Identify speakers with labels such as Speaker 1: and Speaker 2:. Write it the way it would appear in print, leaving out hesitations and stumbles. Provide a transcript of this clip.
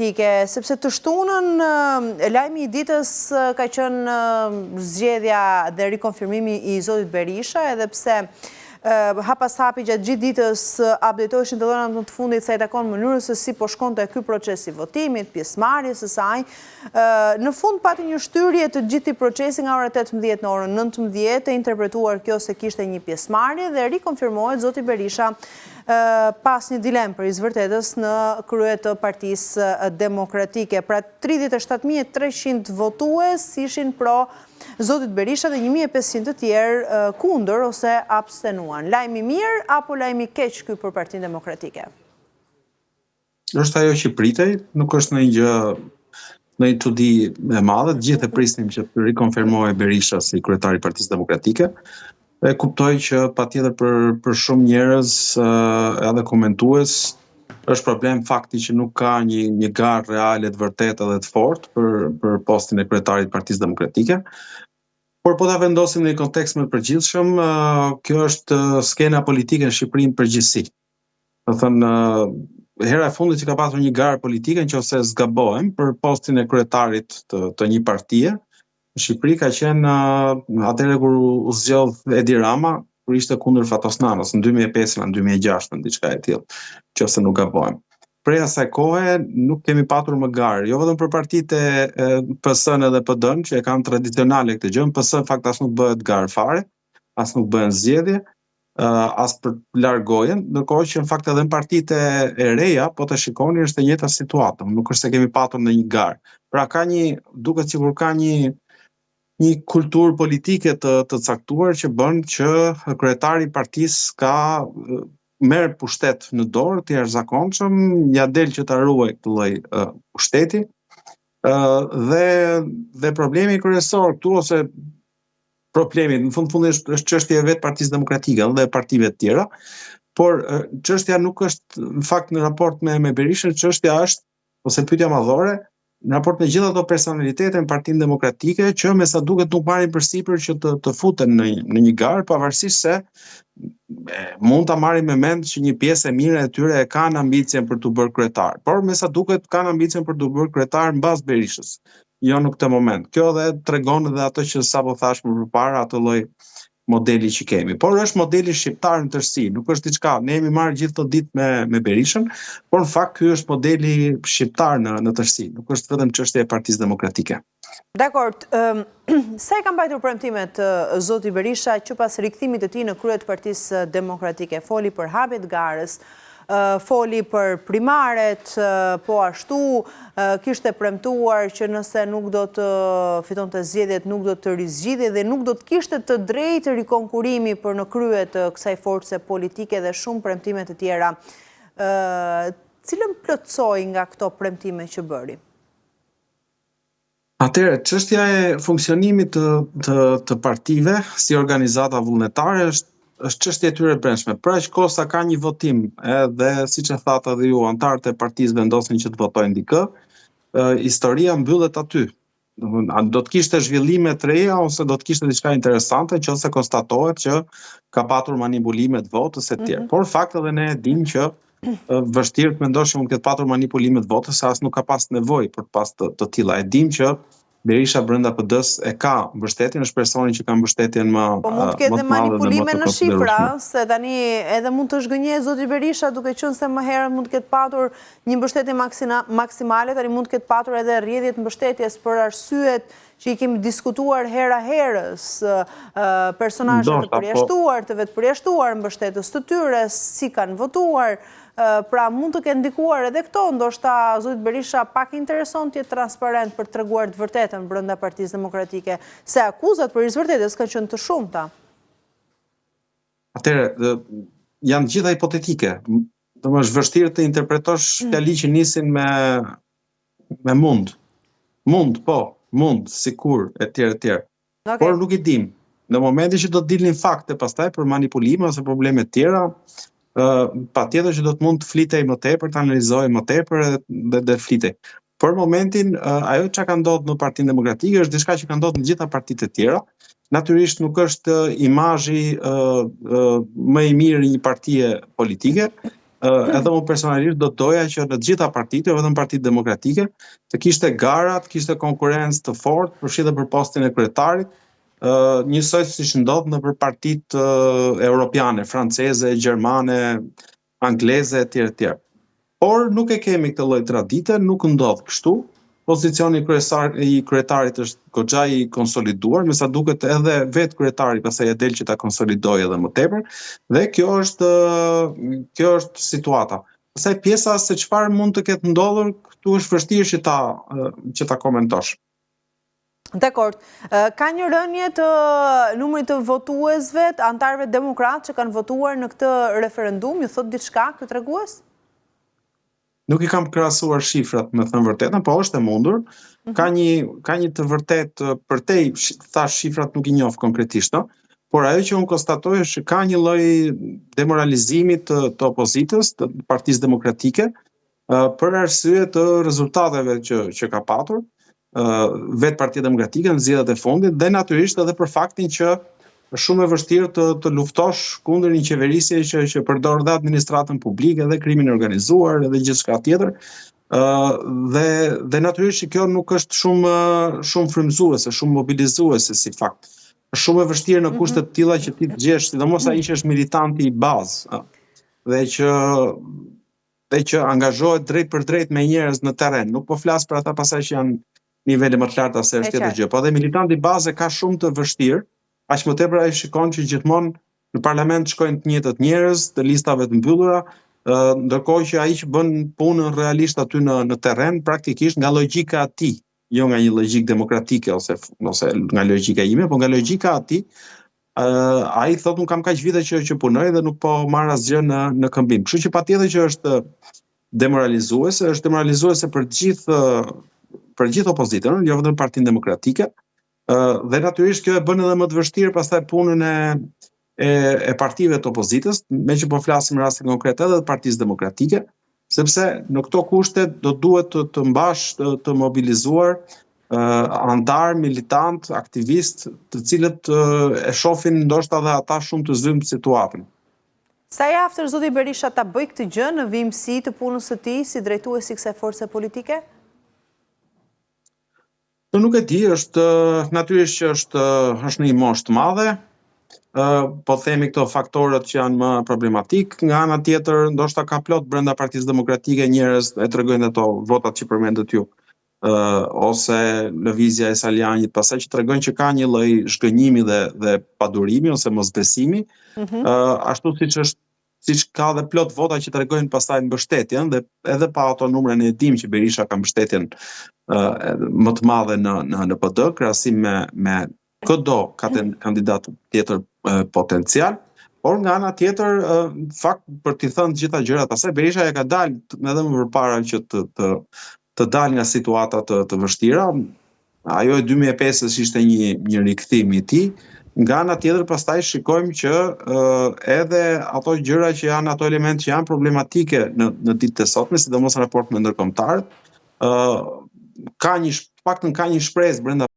Speaker 1: Sepse të shtunën lajmi i ditës ka qenë zgjedhja dhe rikonfirmimi i zotit Berisha, edhe pse hapas hapi gjatë gjithë ditës updatoheshin të dhënat në të fundit sa i takon mënyrës se si po shkonte ky proces i votimit, pjesëmarrjes së saj. Në fund pati një shtyrje të gjithë procesi nga ora 18 në orën 19, e interpretuar kjo se kishte një pjesëmarrje dhe rikonfirmohet zoti Berisha pas një dilemë për izvërtetës në krye të Partisë Demokratike. Pra 37.300 votues ishin pro zotit Berisha dhe 1.500 të tjerë kundër ose abstenuan. Lajmi mirë apo lajmi keq ky për Partinë Demokratike?
Speaker 2: Është ajo që pritej, nuk është në një çudi e madhe, gjithë e prisnim që të rikonfirmohej Berisha si kryetari i Partisë Demokratike. E kuptoj që patjetër për shumë njerëz edhe komentues është problem fakti që nuk ka një garë reale të vërtetë dhe të fortë për postin e kryetarit të Partisë Demokratike. Por po ta vendosim në një kontekst më të përgjithshëm, kjo është skena politike në Shqipëri në përgjithësi. Do thënë, hera e fundit që ka pasur një garë politike, nëse zgabohem, për postin e kryetarit të një partie, në Shqipëri ka qenë atëherë kur u zgjodh Edi Rama, kur ishte kundër Fatosnanës në 2005 në 2006 në diçka e tillë, nëse nuk gabohem. Prej asaj kohe nuk kemi patur më garë, jo vetëm për partitë e PS-n edhe PD-n që e kanë tradicionale këtë gjë, PS në fakt as nuk bëhet garë fare, as nuk bëhen zgjedhje, as për largojen, ndërkohë që në fakt edhe në partitë e reja, po të shikoni është e njëjta situatë, nuk është se kemi patur në një garë. Pra duket sikur ka një kulturë politike të caktuar që bën që kryetari i partisë merr pushtet në dorë të jashtëzakonshëm, ja del që ta ruaj këtë lloj pushteti. Dhe problemi kryesor këtu ose problemi në fund është çështja e vetë Partisë Demokratike dhe partive të tjera, por çështja nuk është në fakt në raport me Berishën, çështja është ose pyetja madhore në raport me gjithë ato personalitete në Partinë Demokratike që me sa duket nuk marrin përsipër që të futen në një garë, pavarësisht se mund ta marrin me mend që një pjesë e mirë e tyre e kanë ambicien për të bërë kryetar, por me sa duket kanë ambicien për të bërë kryetar mbas Berishës, jo në këtë moment. Kjo dhe tregon edhe ato që sapo thash më përpara, atë lloj modeli që kemi. Por është modeli shqiptar në tërësi, nuk është diçka. Ne jemi marrë gjithë të ditë me Berishën, por në fakt ky është modeli shqiptar në tërësi, nuk është vetëm çështja e Partisë Demokratike.
Speaker 1: Dakord, sa i kanë mbajtur premtimet zoti Berisha që pas rikthimit të tij në krye të Partisë Demokratike, foli për hapjen e garës, foli për primaret, po ashtu kishte premtuar që nëse nuk do të fitonte zgjedhjet, nuk do të rizgjidhej dhe nuk do të kishte të drejtë rikonkurimi për në krye të kësaj force politike dhe shumë premtime të tjera. Cilën plotësoi nga këto premtime që bëri?
Speaker 2: Atëherë, çështja e funksionimit të partive si organizata vullnetare është çështje e tyre brendshme. Pra aq kohë sa ka një votim, edhe siç e thatë edhe ju, antarët e partisë vendosin që të votojnë dikë, historia mbyllet aty. Do të kishte zhvillime të reja ose do të kishte diçka interesante nëse konstatohet që ka patur manipulime të votës e tjerë. Por fakt edhe ne e dimë që vështirë të mendosh që mund të ketë patur manipulime të votës, se as nuk ka pas nevojë për të pas të tilla. E dimë që Berisha brenda PD-s e ka mbështetjen, është personi që ka mbështetjen më
Speaker 1: po mund të ketë manipulime në shifra, se tani edhe mund të zhgënjej zoti Berisha duke qenë se më herët mund të ketë patur një mbështetje maksimale, tani mund të ketë patur edhe rrjedhje të mbështetjes për arsyet që i kemi diskutuar hera herës, personazhe të përjashtuar, të vetë përjashtuar, mbështetës të tyre, si kanë votuar. Pra mund të kenë ndikuar edhe këto, ndoshta zoti Berisha pak intereson të jetë transparent për të treguar të vërtetën brenda Partisë Demokratike, se akuzat për izvërtetës kanë qenë të shumta.
Speaker 2: Atëherë, janë gjitha hipotetike. Domethënë është vështirë të interpretosh fjali që nisin me mund. Mund, po, mund, sikur, etj. Por nuk i dim. Në momentin që do të dilnin fakte pastaj për manipulime ose probleme të tjera, patjetër që do të mund të flitej më tepër, të analizojë më tepër dhe flitej. Për momentin, ajo që ka ndodhur në Partinë Demokratike është diçka që ka ndodhur në gjitha partitë e tjera. Natyrisht nuk është imazhi më i mirë i një partie politike, edhe unë personalisht do doja që në të gjitha partitë, jo vetëm Partitë Demokratike, të kishte gara, të kishte konkurrencë të fortë, përfshirë për postin e kryetarit, njësoj siç ndodh nëpër partitë europiane, franceze, gjermane, angleze etj. Por nuk e kemi këtë lloj tradite, nuk ndodh kështu. Pozicioni i kryetarit është goxha i konsoliduar, me sa duket edhe vetë kryetari pastaj e del që ta konsolidojë edhe më tepër, dhe kjo është situata. Pastaj pjesa se çfarë mund të ketë ndodhur, këtu është vështirë që ta komentosh.
Speaker 1: Dekord. Ka një rënje të numrit të votuesve, të antarëve demokratë që kanë votuar në këtë referendum, ju thot diçka ky tregues?
Speaker 2: Nuk i kam krahasuar shifrat, me thënë vërtetën, po është e mundur. Ka një të vërtet përtej, thash shifrat nuk i njoh konkretisht, por ajo që unë konstatoj është që ka një lloj demoralizimi të opozitës, të Partisë Demokratike, për arsye të rezultateve që ka patur vetë Partia Demokratike në zgjedhjet e fundit, dhe natyrisht edhe për faktin që është shumë e vështirë të luftosh kundër një qeverisje që përdor dhe administratën publike, dhe krimin organizuar, dhe gjithçka tjetër. Dhe natyrisht që kjo nuk është shumë frymëzuese, shumë mobilizuese si fakt. Është shumë e vështirë në kushte të tilla që ti të gjesh, sidomos ai që është militanti i bazë, dhe që angazhohet drejt për drejt me njerëz në terren. Nuk po flas për ata pasaj që janë nivele më të larta se është tjetër gjë. Po dhe militanti i bazë ka shumë të vështirë, aq më tepër ai shikon që gjithmonë në parlament shkojnë të njëjtët njerëz, të listave të mbyllura, ndërkohë që ai që bën punën realisht aty në terren, praktikisht nga logjika e tij, jo nga një logjikë demokratike ose nga logjika ime, por nga logjika e tij, ai thotë un kam kaq vite që punoj dhe nuk po marr asgjë në këmbim. Kështu që patjetër që është demoralizuese për gjithë opozitën, jo vetëm Partinë Demokratike. Dhe natyrisht kjo e bën edhe më të vështirë pastaj punën e partive të opozitës, me që po flasim në rastin konkret edhe të Partisë Demokratike, sepse në këto kushte do duhet të mbash të mobilizuar antar, militant, aktivist, të cilët e shohin ndoshta edhe ata shumë të zymt situatën.
Speaker 1: Sa i aftër zoti Berisha ta bëj këtë gjë në vimësi të punës së tij si drejtuesi kësaj force politike?
Speaker 2: Nuk e di, natyrisht që është në një moshë të madhe, po themi këto faktorët që janë më problematik, nga ana tjetër ndoshta ka plot brenda Partisë Demokratike njerëz e tregojnë ato votat që përmendët ju, ose lëvizja e Salianit, pastaj që tregojnë që ka një lloj zhgënjimi dhe padurimi ose mosbesimi, ashtu siç ka dhe plot vota që tregojnë pastaj mbështetjen, dhe edhe pa ato numrin e dim që Berisha ka mbështetjen më të madhe në PD, krahasim me çdo kandidat tjetër potencial, por nga ana tjetër, fakt për t'i thënë të gjitha gjërat, pastaj Berisha ja ka dalë edhe më përpara që të dalë nga situata të vështira. Ajo e 2005-s ishte një rikthim i tij. Nga ana tjetër pastaj shikojmë që edhe ato gjëra që janë, ato elementë që janë problematike në ditët e sotme, sidomos në raport me ndërkombëtarët, ka një shpresë brenda